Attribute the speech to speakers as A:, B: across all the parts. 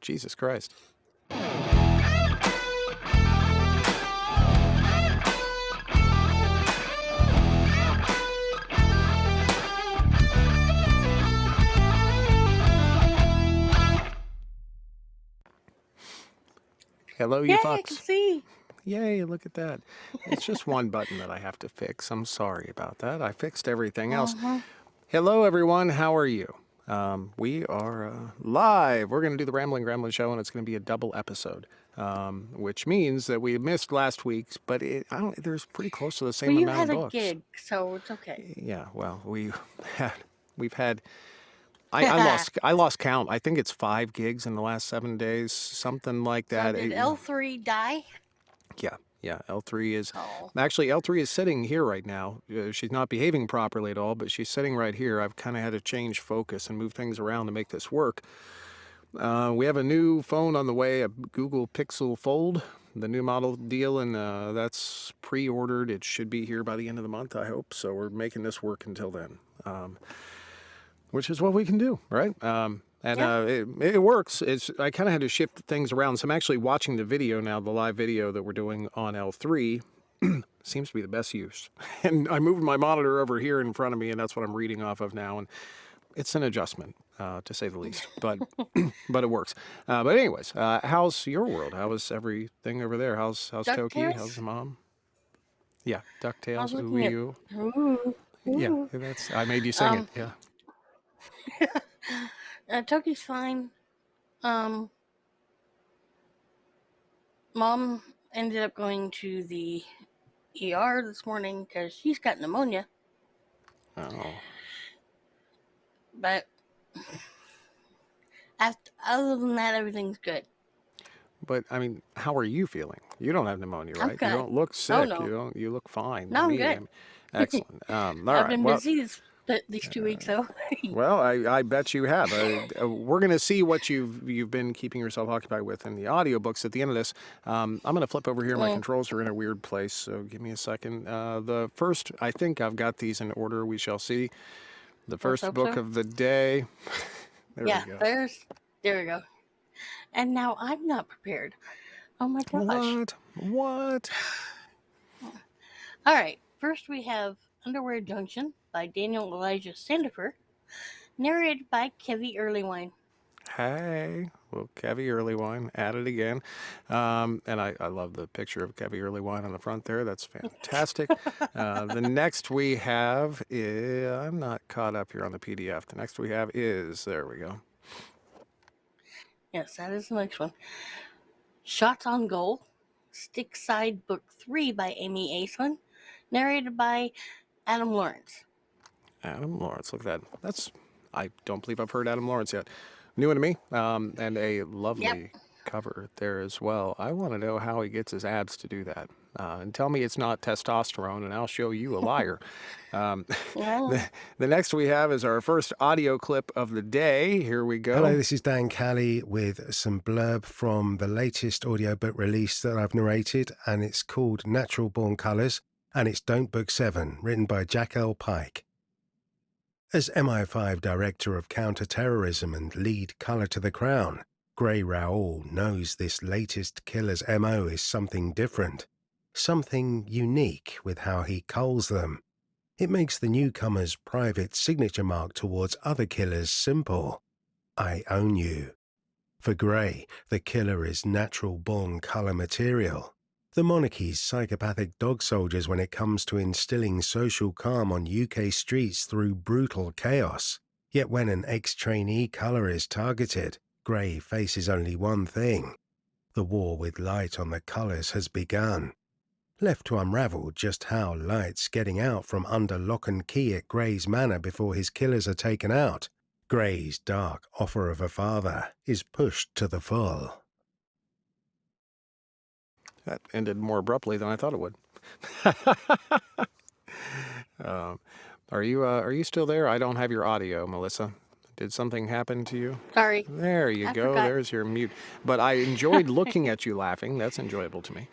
A: Jesus Christ. Hello, you
B: Yay,
A: fucks.
B: I can see.
A: Yay, look at that. It's just one button that I have to fix. I'm sorry about that. I fixed everything else. Hello, everyone. How are you? We are live. We're going to do the Ramblin show, and it's going to be a double episode, which means that we missed last week's, but there's pretty close to the same
B: Well, you
A: amount
B: had
A: of
B: a
A: books.
B: gig, so it's okay.
A: Yeah, well, we've had. I lost count. I think it's 5 gigs in the last 7 days, something like that.
B: So did L3 die?
A: Yeah. L3 is
B: Oh.
A: actually L3 is sitting here right now. She's not behaving properly at all, but she's sitting right here. I've kind of had to change focus and move things around to make this work. We have a new phone on the way, a Google Pixel Fold, the new model deal, and that's pre-ordered. It should be here by the end of the month, I hope. So we're making this work until then. Which is what we can do, right? It works. I kind of had to shift things around. So I'm actually watching the video now, the live video that we're doing on L3. Seems to be the best use. And I moved my monitor over here in front of me, and that's what I'm reading off of now. And it's an adjustment, to say the least, but but it works. But anyways, how's your world? How is everything over there? How's Toki? How's the mom? Yeah, DuckTales. Ooh, you.
B: Ooh.
A: Yeah, I made you sing it. Yeah.
B: Toki's fine. Mom ended up going to the ER this morning because she's got pneumonia.
A: Oh.
B: But other than that, everything's good.
A: But I mean, how are you feeling? You don't have pneumonia, right?
B: I'm good.
A: You don't look sick.
B: Oh, no.
A: You look fine.
B: No, I'm good.
A: Excellent. All
B: I've
A: right.
B: been busy these 2 weeks, though.
A: Well, I bet you have. We're going to see what you've been keeping yourself occupied with in the audiobooks at the end of this. I'm going to flip over here. My controls are in a weird place, so give me a second. The first, I think I've got these in order. We shall see. The first book of the day. There we go.
B: There we go. And now I'm not prepared. Oh my gosh.
A: What?
B: All right. First we have Underwear Junction by Daniel Elijah Sandifer, narrated by Kevy Earlywine.
A: Hey, well, Kevy Earlywine at it again. And I love the picture of Kevy Earlywine on the front there. That's fantastic. The next we have is, I'm not caught up here on the PDF. The next we have is, there we go.
B: Yes, that is the next one. Shots on Goal, Stickside Book 3 by Amy Aislinn, narrated by Adam Lawrence.
A: Adam Lawrence, look at that. I don't believe I've heard Adam Lawrence yet. New one to me, and a lovely cover there as well. I want to know how he gets his abs to do that. And tell me it's not testosterone, and I'll show you a liar. The next we have is our first audio clip of the day. Here we go.
C: Hello, this is Dan Calley with some blurb from the latest audiobook release that I've narrated, and it's called Natural Born Colours, and it's Don't Book 7, written by Jack L. Pike. As MI5 Director of Counter-Terrorism and lead Colour to the Crown, Gray Raoul knows this latest killer's MO is something different, something unique with how he culls them. It makes the newcomer's private signature mark towards other killers simple. I own you. For Gray, the killer is natural-born colour material. The monarchy's psychopathic dog soldiers when it comes to instilling social calm on UK streets through brutal chaos. Yet when an ex-trainee colour is targeted, Gray faces only one thing. The war with light on the colours has begun. Left to unravel just how light's getting out from under lock and key at Gray's manor before his killers are taken out, Gray's dark offer of a father is pushed to the full.
A: That ended more abruptly than I thought it would. Are you still there? I don't have your audio, Melissa. Did something happen to you?
B: Sorry.
A: There you go.
B: Forgot.
A: There's your mute. But I enjoyed looking at you laughing. That's enjoyable to me.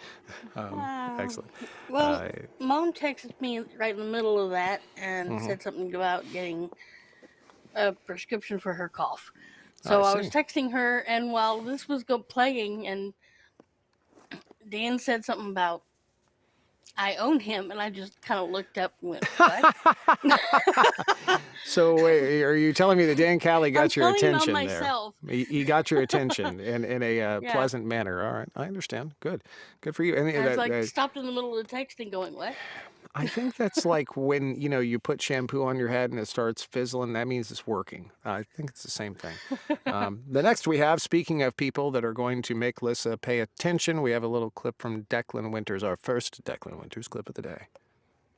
A: Excellent.
B: Well, Mom texted me right in the middle of that and said something about getting a prescription for her cough. So I
A: see.
B: was texting her, and while this was playing, and Dan said something about I own him, and I just kind of looked up and went, "What?"
A: So wait, are you telling me that Dan Callie
B: I'm
A: got your
B: telling on
A: attention there?
B: myself.
A: He got your attention in a
B: Yeah.
A: pleasant manner. All right, I understand. Good for you. And
B: I was like stopped in the middle of the texting, going, "What?"
A: I think that's like when you put shampoo on your head and it starts fizzling. That means it's working. I think it's the same thing. The next we have, speaking of people that are going to make Lissa pay attention, we have a little clip from Declan Winters, our first Declan Winters clip of the day.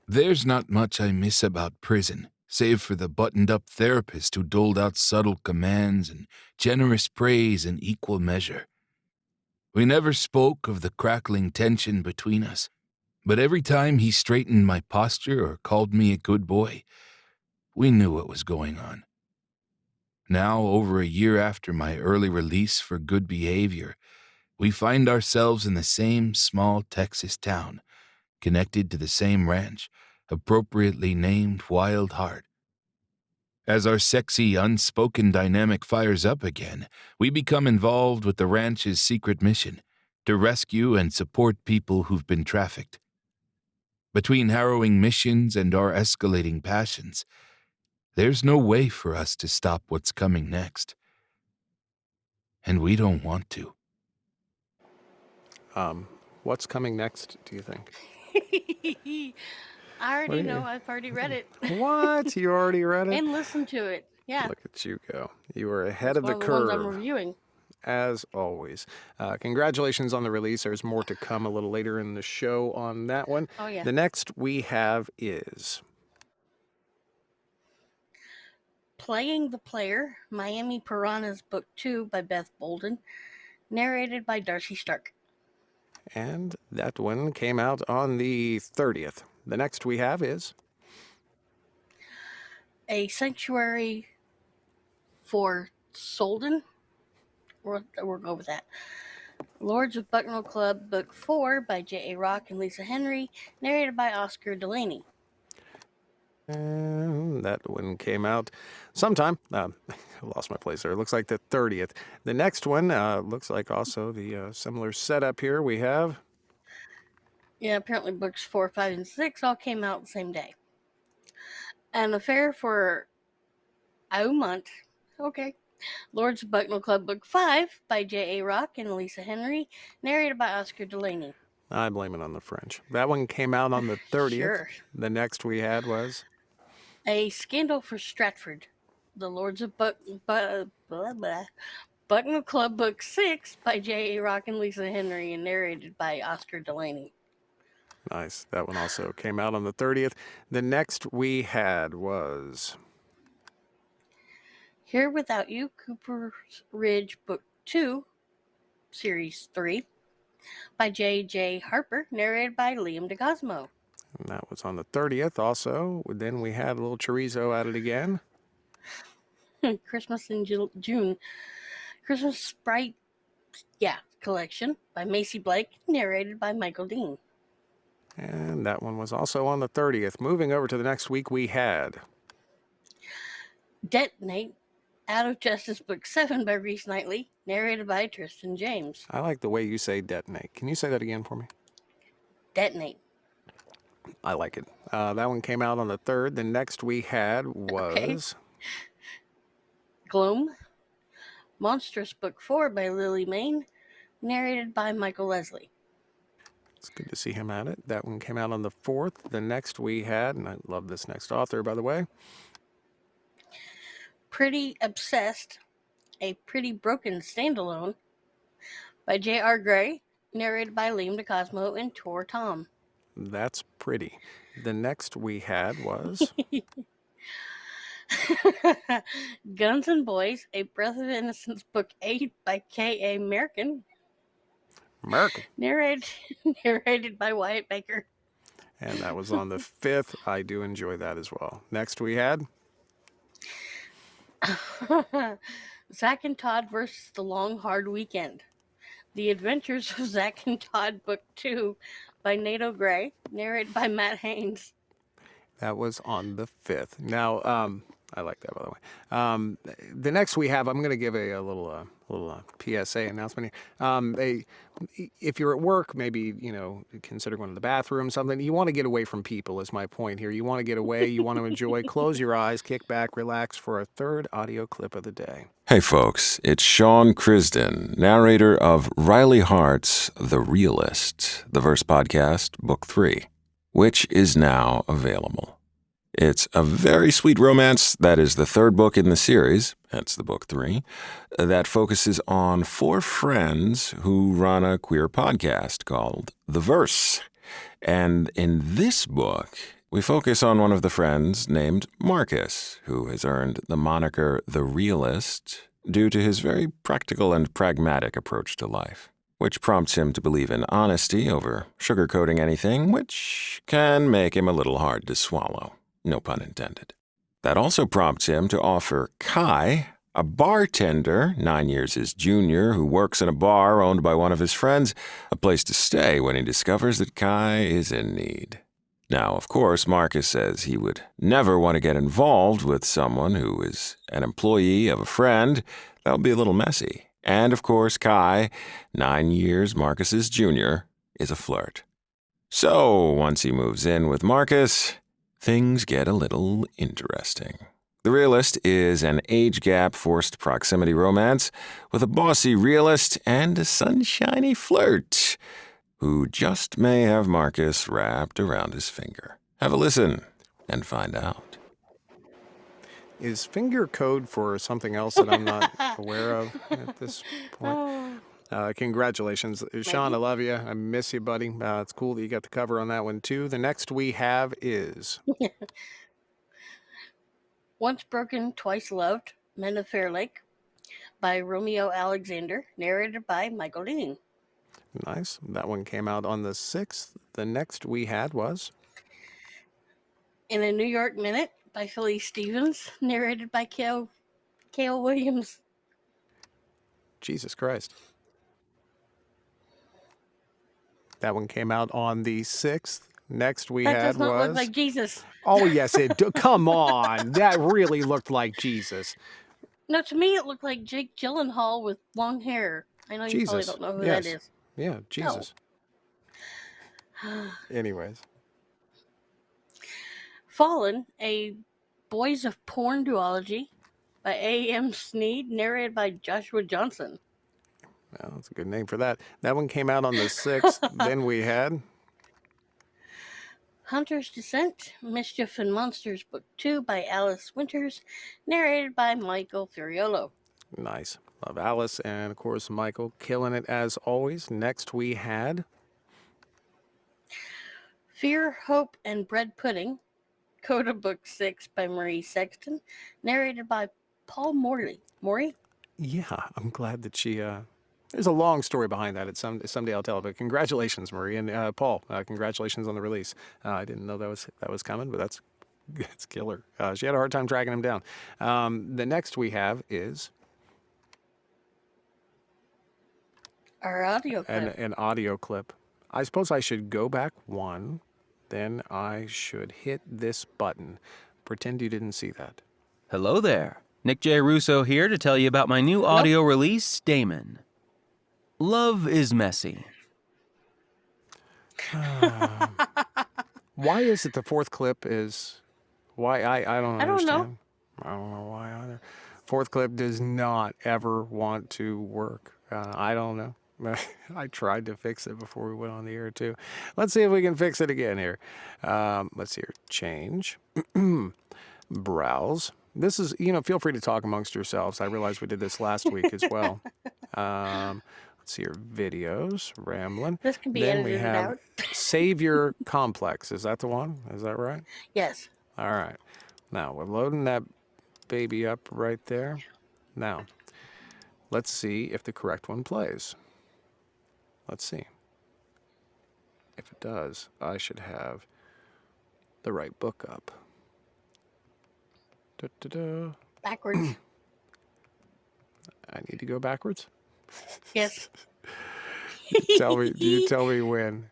D: There's not much I miss about prison, save for the buttoned-up therapist who doled out subtle commands and generous praise in equal measure. We never spoke of the crackling tension between us, but every time he straightened my posture or called me a good boy, we knew what was going on. Now, over a year after my early release for good behavior, we find ourselves in the same small Texas town, connected to the same ranch, appropriately named Wild Heart. As our sexy, unspoken dynamic fires up again, we become involved with the ranch's secret mission to rescue and support people who've been trafficked. Between harrowing missions and our escalating passions, there's no way for us to stop what's coming next. And we don't want to.
A: What's coming next, do you think?
B: I already know. I've already read it.
A: What? You already read it?
B: And listened to it. Yeah.
A: Look at you go. You are ahead
B: It's
A: of the
B: one of the ones I'm
A: curve,
B: reviewing.
A: as always. Congratulations on the release. There's more to come a little later in the show on that one.
B: Oh, yeah.
A: The next we have is
B: Playing the Player, Miami Piranhas Book 2 by Beth Bolden, narrated by Darcy Stark.
A: And that one came out on the 30th. The next we have is
B: A Sanctuary for Solden. We'll go with that. Lords of Bucknell Club, Book 4 by J.A. Rock and Lisa Henry, narrated by Oscar Delaney.
A: And that one came out sometime. I lost my place there. It looks like the 30th. The next one looks like also the similar setup here. We have...
B: Yeah, apparently books 4, 5, and 6 all came out the same day. An Affair for Aumont. Okay. Lords of Bucknell Club, Book 5 by J.A. Rock and Lisa Henry, narrated by Oscar Delaney.
A: I blame it on the French. That one came out on the 30th.
B: Sure.
A: The next we had was
B: A Scandal for Stratford. The Lords of Bucknell Club, Book 6 by J.A. Rock and Lisa Henry, and narrated by Oscar Delaney.
A: nice. That one also came out on the 30th. The next we had was
B: Here Without You, Cooper's Ridge, Book 2, Series 3, by J.J. Harper, narrated by Liam DeCosmo.
A: And that was on the 30th also. Then we had a little chorizo at it again.
B: Christmas in June. Christmas Sprite, collection by Macy Blake, narrated by Michael Dean.
A: And that one was also on the 30th. Moving over to the next week, we had
B: Detonate, Out of Justice, Book 7 by Reese Knightley, narrated by Tristan James.
A: I like the way you say detonate. Can you say that again for me?
B: Detonate.
A: I like it. That one came out on the 3rd. The next we had was
B: Gloom, Monstrous, Book 4 by Lily Main, narrated by Michael Leslie.
A: It's good to see him at it. That one came out on the 4th. The next we had, and I love this next author, by the way,
B: Pretty Obsessed, a Pretty Broken Standalone by J.R. Gray, narrated by Liam DeCosmo and Tor Tom.
A: That's pretty. The next we had was
B: Guns and Boys, A Breath of Innocence, Book 8 by K.A. Merkin, narrated by Wyatt Baker.
A: And that was on the 5th. I do enjoy that as well. Next we had
B: Zack and Todd versus the Long Hard Weekend. The Adventures of Zack and Todd, Book 2 by Nato Gray, narrated by Matt Haynes.
A: That was on the 5th. Now, I like that, by the way. The next we have, I'm going to give a little PSA announcement here. If you're at work, maybe, consider going to the bathroom, something. You want to get away from people is my point here. You want to get away. You want to enjoy. Close your eyes, kick back, relax for a third audio clip of the day.
E: Hey folks, it's Sean Crisden, narrator of Riley Hart's The Realist, the Verse Podcast, Book 3, which is now available. It's a very sweet romance that is the third book in the series, hence the Book 3, that focuses on 4 friends who run a queer podcast called The Verse. And in this book, we focus on one of the friends named Marcus, who has earned the moniker The Realist due to his very practical and pragmatic approach to life, which prompts him to believe in honesty over sugarcoating anything, which can make him a little hard to swallow. No pun intended. That also prompts him to offer Kai, a bartender, 9 years his junior, who works in a bar owned by one of his friends, a place to stay when he discovers that Kai is in need. Now, of course, Marcus says he would never want to get involved with someone who is an employee of a friend. That would be a little messy. And, of course, Kai, 9 years Marcus's junior, is a flirt. So, once he moves in with Marcus, things get a little interesting. The Realist is an age gap forced proximity romance with a bossy realist and a sunshiny flirt who just may have Marcus wrapped around his finger. Have a listen and find out.
A: Is finger code for something else that I'm not aware of at this point? Congratulations. Sean, I love you. I miss you, buddy. It's cool that you got the cover on that one, too. The next we have is...
B: Once Broken, Twice Loved, Men of Fair Lake by Romeo Alexander, narrated by Michael Dean.
A: Nice. That one came out on the 6th. The next we had was...
B: In a New York Minute by Philly Stevens, narrated by Cale Williams.
A: Jesus Christ. That one came out on the 6th. Next we
B: That
A: had
B: does not
A: was...
B: look like Jesus.
A: Oh, yes, it do. Come on. That really looked like Jesus.
B: No, to me it looked like Jake Gyllenhaal with long hair. I know you probably
A: Jesus.
B: don't know who
A: Yes.
B: that is.
A: Yeah, Jesus. Anyways.
B: Fallen, a Boys of Porn duology by A.M. Sneed, narrated by Joshua Johnson.
A: Well, that's a good name for that. That one came out on the 6th. Then we had...
B: Hunter's Descent, Mischief and Monsters, Book 2 by Alice Winters, narrated by Michael Furiolo.
A: Nice. Love Alice and, of course, Michael. Killing it as always. Next we had...
B: Fear, Hope, and Bread Pudding, Coda Book 6 by Marie Sexton, narrated by Paul Morley. Morey?
A: Yeah, I'm glad that she... There's a long story behind that. Someday I'll tell it. But congratulations, Marie. And Paul, congratulations on the release. I didn't know that was coming, but that's killer. She had a hard time tracking him down. The next we have is...
B: Our audio clip.
A: An audio clip. I suppose I should go back one. Then I should hit this button. Pretend you didn't see that.
F: Hello there. Nick J. Russo here to tell you about my new audio release, Damon. Love is messy.
A: Why is it the 4th clip is... Why? I don't understand.
B: know.
A: I don't know why either. 4th clip does not ever want to work. I don't know. I tried to fix it before we went on the air, too. Let's see if we can fix it again here. Let's see here. Change. Browse. This is, feel free to talk amongst yourselves. I realized we did this last week as well. Let's see here. Videos. Ramblin.
B: This can be
A: Then we
B: edited
A: have
B: out.
A: Savior Complex. Is that the one? Is that right?
B: Yes.
A: All right. Now, we're loading that baby up right there. Now, let's see if the correct one plays. Let's see. If it does, I should have the right book up. Da-da-da.
B: Backwards.
A: I need to go backwards?
B: Yes.
A: Do you tell me when?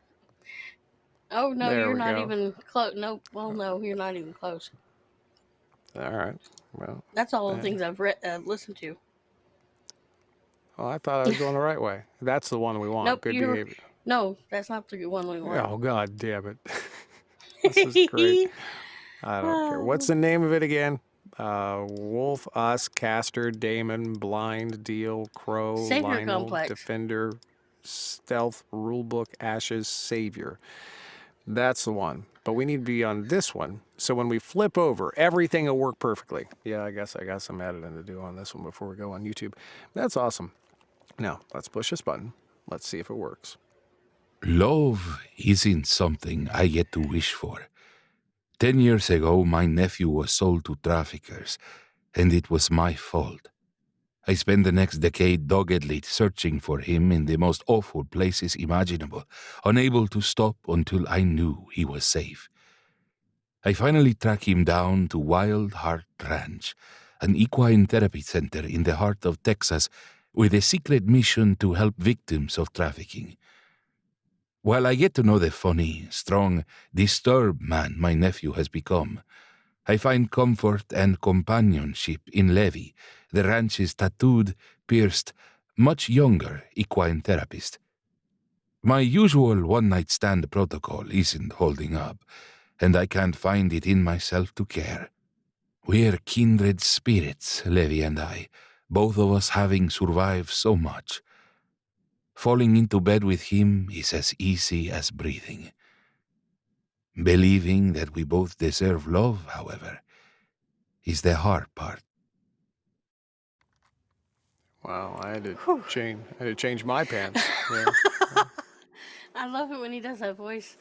B: Oh, no,
A: There
B: you're
A: we
B: not
A: go.
B: even close. No, well, no, you're not even close.
A: All right. Well,
B: That's all the things I've listened to.
A: oh, I thought I was going the right way. That's the one we want.
B: Nope,
A: Good
B: you're.
A: behavior.
B: No, that's not the one we want.
A: Oh, God damn it. This is great. I don't care. What's the name of it again? Wolf, Us, Caster, Damon, Blind, Deal, Crow,
B: Savior
A: Lionel,
B: Complex.
A: Defender, Stealth, Rulebook, Ashes, Savior. That's the one. But we need to be on this one. So when we flip over, everything will work perfectly. Yeah, I guess I got some editing to do on this one before we go on YouTube. That's awesome. Now, let's push this button. Let's see if it works.
D: Love isn't something I get to wish for. 10 years ago, my nephew was sold to traffickers, and it was my fault. I spent the next decade doggedly searching for him in the most awful places imaginable, unable to stop until I knew he was safe. I finally tracked him down to Wild Heart Ranch, an equine therapy center in the heart of Texas with a secret mission to help victims of trafficking. While I get to know the funny, strong, disturbed man my nephew has become, I find comfort and companionship in Levi, the ranch's tattooed, pierced, much younger equine therapist. My usual one-night stand protocol isn't holding up, and I can't find it in myself to care. We're kindred spirits, Levi and I, both of us having survived so much. Falling into bed with him is as easy as breathing. Believing that we both deserve love, however, is the hard part.
A: Wow, I had
B: Whew.
A: to change my pants. Yeah.
B: I love it when he does that voice.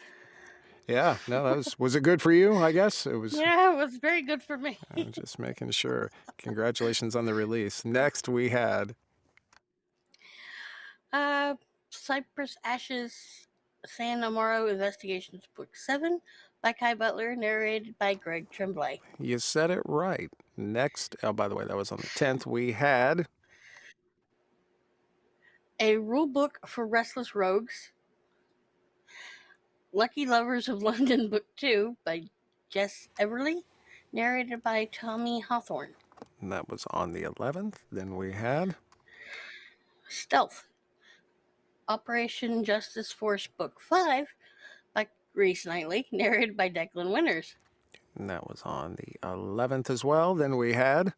A: Yeah, no, that was it good for you? I guess it was.
B: Yeah, it was very good for me.
A: I'm just making sure. Congratulations on the release. Next, we had
B: Cypress Ashes, San Amaro Investigations, Book 7 by Kai Butler, narrated by Greg Tremblay.
A: You said it right. Next, oh, by the way, that was on the 10th. We had
B: A Rule Book for Restless Rogues, Lucky Lovers of London, Book 2 by Jess Everly, narrated by Tommy Hawthorne.
A: and that was on the 11th. Then we had
B: Stealth, Operation Justice Force, Book 5 by Reese Knightley, narrated by Declan Winters.
A: and that was on the 11th as well. Then we had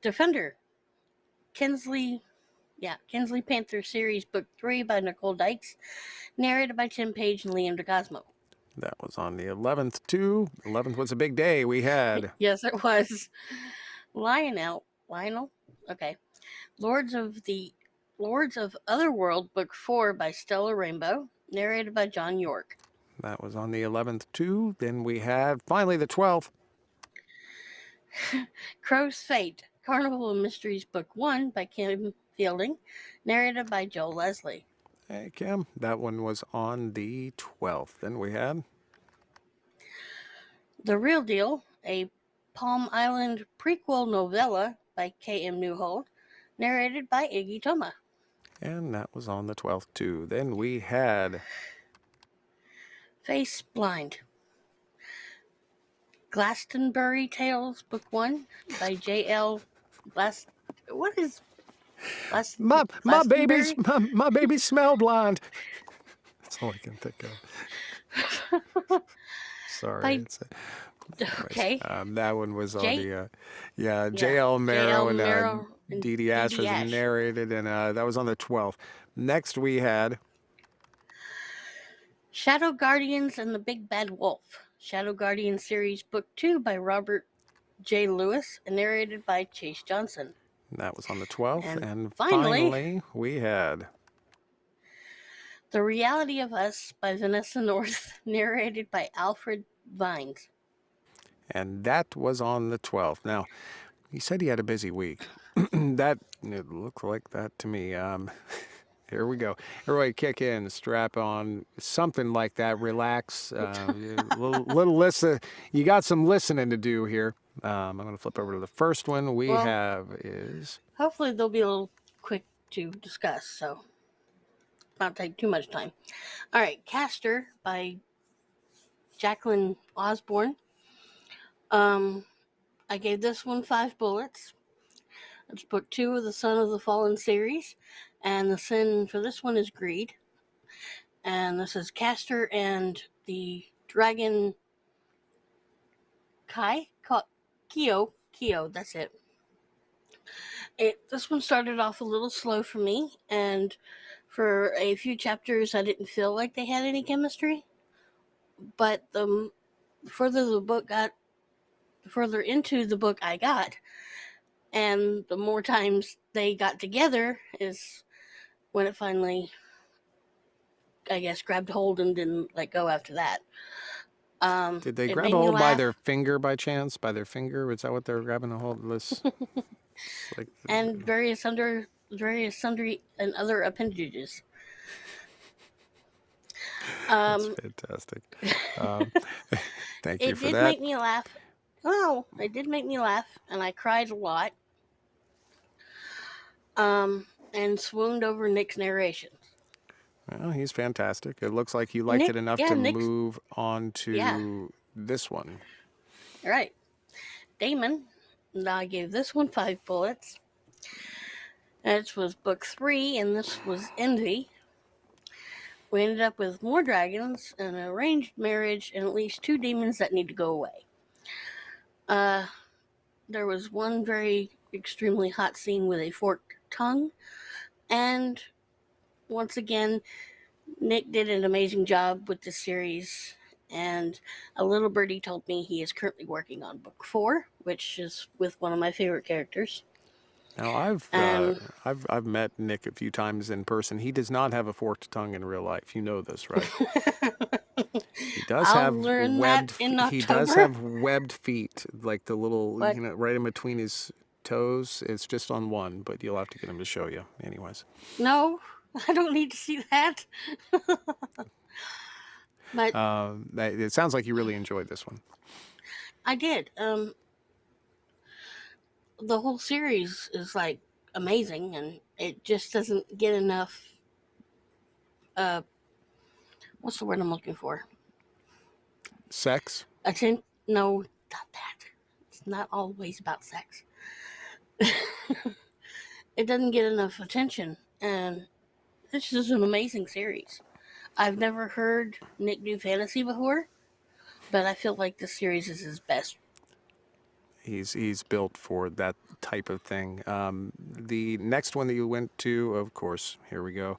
B: Defender, Kinsley Panther Series, Book 3 by Nicole Dykes, narrated by Tim Page and Liam DeCosmo.
A: that was on the 11th too. 11th was a big day. We had
B: Yes, it was. Lionel? Okay. Lords of Otherworld, Book 4 by Stella Rainbow, narrated by John York.
A: that was on the 11th too. Then we had finally the 12th.
B: Crow's Fate, Carnival of Mysteries, Book 1 by Kim Fielding, narrated by Joel Leslie.
A: Hey, Kim, that one was on the 12th. Then we had
B: The Real Deal, a Palm Island prequel novella by K.M. Newhold, narrated by Iggy Toma.
A: and that was on the 12th too. Then we had
B: Face Blind, Glastonbury Tales, Book 1 by J.L. Glass. What is Glass?
A: my
B: Glastonbury?
A: babies smell blind. That's all I can think of. Sorry.
B: By-
A: Anyways,
B: Okay.
A: that one was on
B: J-
A: the J.L. Marrow and Dee Dee Ash was
B: Ash.
A: narrated, and that was on the 12th. Next we had
B: Shadow Guardians and the Big Bad Wolf, Shadow Guardian Series, Book 2 by Robert J. Lewis, and narrated by Chase Johnson.
A: that was on the 12th, and
B: finally,
A: finally we had
B: The Reality of Us by Vanessa North, narrated by Alfred Vines.
A: and that was on the 12th. Now, he said he had a busy week. It looked like that to me. Here we go. Everybody kick in, strap on, something like that. Relax. Little listen. You got some listening to do here. I'm going to flip over to the first one we have is...
B: Hopefully they'll be a little quick to discuss, so not take too much time. All right, Caster by Jacqueline Osborne. I gave this one 5 bullets. It's book 2 of the Son of the Fallen series, and the sin for this one is greed. And this is Castor and the dragon Kyo, that's it. This one started off a little slow for me, and for a few chapters I didn't feel like they had any chemistry. But the further into the book I got, and the more times they got together is when it finally, I guess, grabbed hold and didn't let go after that.
A: Did they
B: It
A: grab
B: made
A: a
B: me
A: hold by
B: laugh.
A: their finger by chance? By their finger? Is that what they're grabbing a hold of this? It's like,
B: And various sundry and other appendages.
A: that's
B: Um,
A: fantastic. Um, thank you
B: it
A: for
B: did
A: that.
B: make me laugh. Oh, it did make me laugh, and I cried a lot. And swooned over Nick's narration.
A: Well, he's fantastic. It looks like you liked
B: Nick,
A: it enough
B: yeah,
A: to
B: Nick's,
A: move on
B: yeah,
A: to this one.
B: right. Damon, and I gave this one 5 bullets. It was book 3, and this was Envy. We ended up with more dragons, an arranged marriage, and at least 2 demons that need to go away. There was one very extremely hot scene with a forked tongue, and once again, Nick did an amazing job with this series. And a little birdie told me he is currently working on book 4, which is with one of my favorite characters.
A: Now,
B: And
A: I've met Nick a few times in person. He does not have a forked tongue in real life. You know this, right? He does
B: I'll
A: have
B: learn that in October.
A: webbed feet, like the little,
B: But
A: right in between his toes. It's just on one, but you'll have to get him to show you. Anyways,
B: no, I don't need to see that. But
A: it sounds like you really enjoyed this one.
B: I did. The whole series is like amazing, and it just doesn't get enough. What's the word I'm looking for?
A: Sex.
B: No, not that. It's not always about sex. It doesn't get enough attention, and this is an amazing series. I've never heard Nick do fantasy before, but I feel like this series is his best.
A: He's built for that type of thing. The next one that you went to, of course, here we go.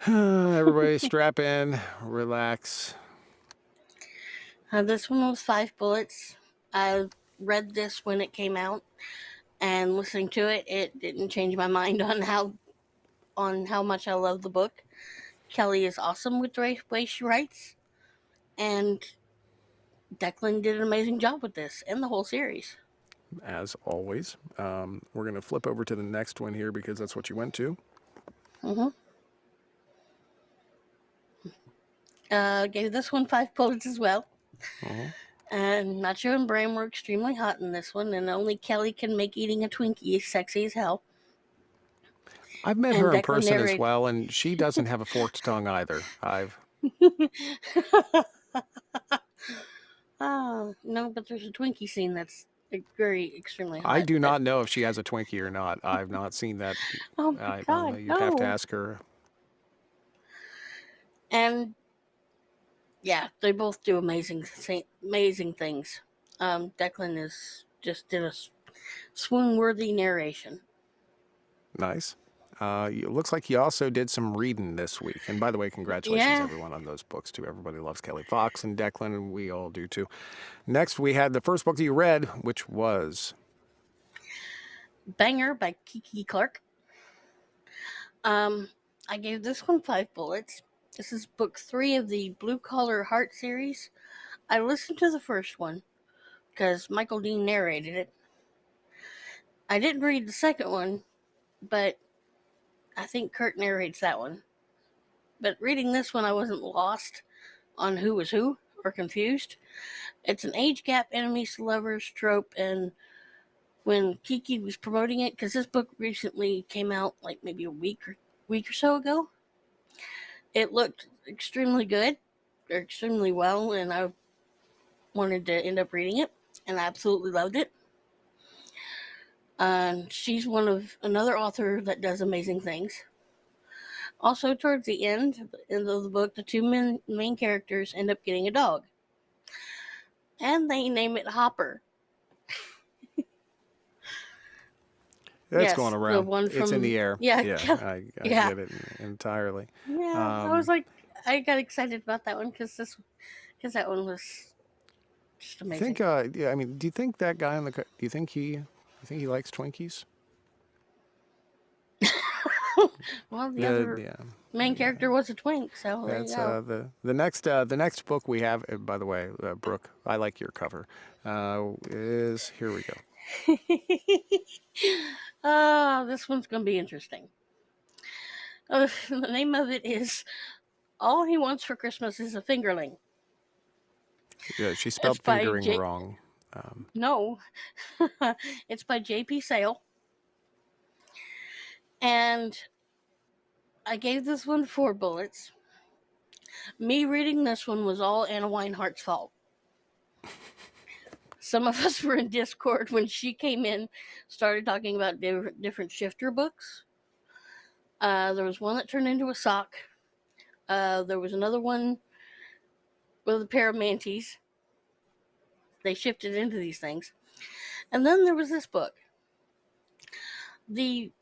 A: Everybody strap in, relax.
B: This one was 5 bullets. I read this when it came out, and listening to it, it didn't change my mind on how much I love the book. Kelly is awesome with the way she writes, and Declan did an amazing job with this and the whole series.
A: As always. We're going to flip over to the next one here because that's what you went to.
B: Gave this one 5 bullets as well.
A: Uh-huh.
B: And Nacho and Bram were extremely hot in this one, and only Kelly can make eating a Twinkie sexy as hell.
A: I've met
B: And
A: her in
B: Declan
A: person as
B: narrated.
A: well, and she doesn't have a forked tongue either.
B: No, but there's a Twinkie scene that's very extremely
A: I
B: hot.
A: do not know if she has a Twinkie or not. I've not seen that.
B: Oh my
A: I don't know.
B: god,
A: You'd have to
B: no!
A: ask her.
B: And yeah, they both do amazing things. Declan did a swoon-worthy narration.
A: Nice. It looks like you also did some reading this week. And by the way, congratulations,
B: Yeah,
A: everyone, on those books, too. Everybody loves Kelly Fox and Declan, and we all do, too. Next, we had the first book that you read, which was...
B: Banger by Kiki Clark. I gave this one 5 bullets. This is book 3 of the Blue Collar Heart series. I listened to the first one because Michael Dean narrated it. I didn't read the second one, but I think Kurt narrates that one. But reading this one, I wasn't lost on who was who or confused. It's an age gap enemies to lovers trope, and when Kiki was promoting it, because this book recently came out like maybe a week or so ago, it looked extremely good extremely well, and I wanted to end up reading it, and I absolutely loved it. She's one of another author that does amazing things. Also, towards the end of the book, the two main characters end up getting a dog. And they name it Hopper.
A: That's
B: Yes,
A: going
B: the
A: around.
B: one
A: It's in
B: from
A: the air.
B: yeah,
A: Yeah, I
B: yeah,
A: get it entirely.
B: yeah. I was
A: Um,
B: like, I got excited about that one because that one was just
A: I
B: amazing.
A: think, yeah, I mean, do you think that guy do you think he likes Twinkies?
B: Well, the other
A: Yeah,
B: main character was a twink, so there you
A: that's
B: go.
A: the next book we have. By the way, Brooke, I like your cover. Is here we go.
B: Oh, this one's gonna be interesting. The name of it is "All He Wants for Christmas Is a Fingerling."
A: Yeah, she
B: It's
A: spelled
B: by
A: fingering wrong.
B: No, it's by J.P. Sale, and I gave this one 4 bullets. Me reading this one was all Anna Weinhardt's fault. Some of us were in Discord when she came in, started talking about different shifter books. There was one that turned into a sock. There was another one with a pair of manties. They shifted into these things. And then there was this book. The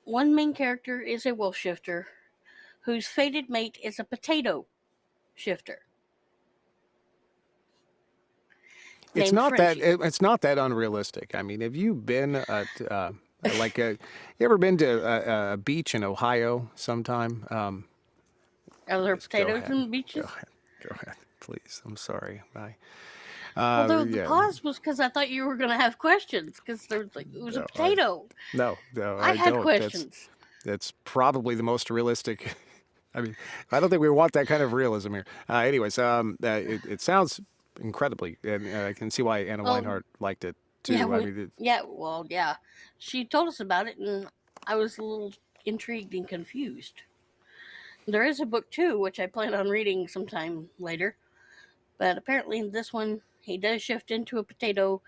B: one main character is a wolf shifter whose fated mate is a potato shifter named Frenchie.
A: It's not that unrealistic. I mean, have you been like you ever been to a beach in Ohio sometime?
B: Are there
A: Just go
B: potatoes
A: ahead.
B: in beaches?
A: Go ahead, please. I'm sorry. Bye.
B: Well, the
A: Yeah.
B: pause was because I thought you were going to have questions because there was it was a
A: No,
B: potato.
A: no,
B: I
A: I
B: had
A: don't.
B: questions.
A: That's probably the most realistic. I mean, I don't think we want that kind of realism here. Anyways, it sounds incredibly, and I can see why Anna
B: Well,
A: Weinhardt liked it
B: yeah,
A: too. I mean,
B: yeah. She told us about it, and I was a little intrigued and confused. There is a book too, which I plan on reading sometime later. But apparently, in this one, he does shift into a potato,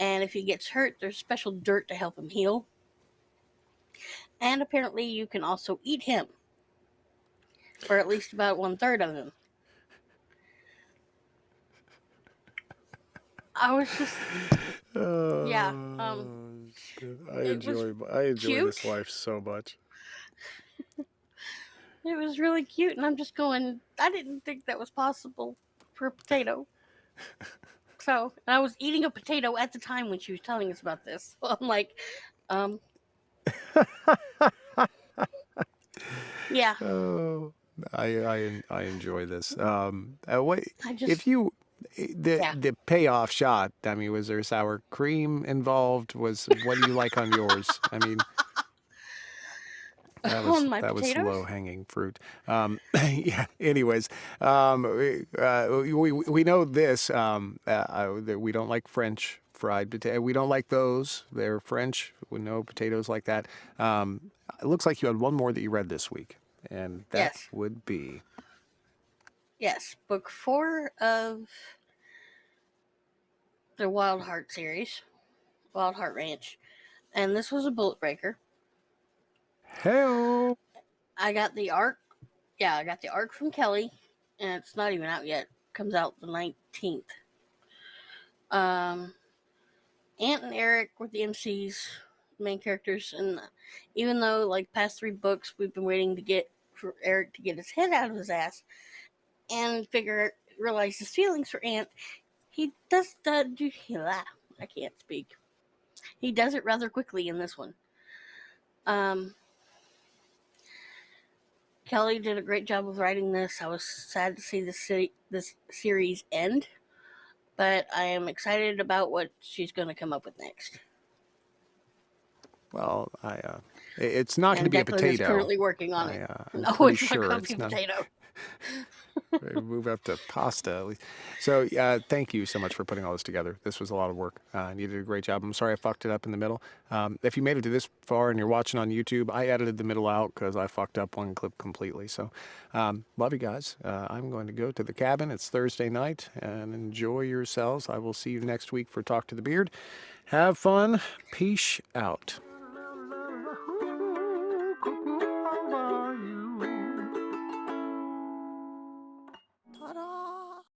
B: and if he gets hurt, there's special dirt to help him heal. And apparently, you can also eat him, or at least about 1/3 of him. I was just, yeah,
A: shit.
B: it was
A: I enjoy
B: cute.
A: this life so much.
B: It was really cute, and I'm just going, I didn't think that was possible for a potato. So, and I was eating a potato at the time when she was telling us about this. So I'm like, um, yeah,
A: Oh, I enjoy this. What
B: I just,
A: if you
B: yeah.
A: the payoff shot? I mean, was there sour cream involved? What do you like on yours? I mean,
B: On my
A: that was low
B: potatoes?
A: hanging fruit. Yeah. Anyways, we know this that we don't like French fried potato. We don't like those. They're French with no potatoes like that. It looks like you had one more that you read this week, and that
B: Yes.
A: would be.
B: Yes. Book 4 of the Wild Heart series, Wild Heart Ranch. And this was a bullet breaker.
A: Hey.
B: I got the arc. Yeah, I got the arc from Kelly, and it's not even out yet. Comes out the 19th. Um, Ant and Eric were the MCs, main characters, and even though like past 3 books we've been waiting to get for Eric to get his head out of his ass and realize his feelings for Ant, he does that. I can't speak. He does it rather quickly in this one. Um, Kelly did a great job of writing this. I was sad to see this series end, but I am excited about what she's going to come up with next.
A: Well, it's not going to
B: And
A: be a
B: Declan is
A: potato.
B: currently working on it.
A: I'm
B: No,
A: pretty
B: it's not
A: sure
B: going to be
A: it's
B: a
A: not.
B: potato.
A: Maybe move up to pasta at least. So thank you so much for putting all this together. This was a lot of work. You did a great job. I'm sorry I fucked it up in the middle. If you made it to this far and you're watching on YouTube, I edited the middle out because I fucked up one clip completely. So love you guys. I'm going to go to the cabin. It's Thursday night, and enjoy yourselves. I will see you next week for Talk to the Beard. Have fun. Peace out.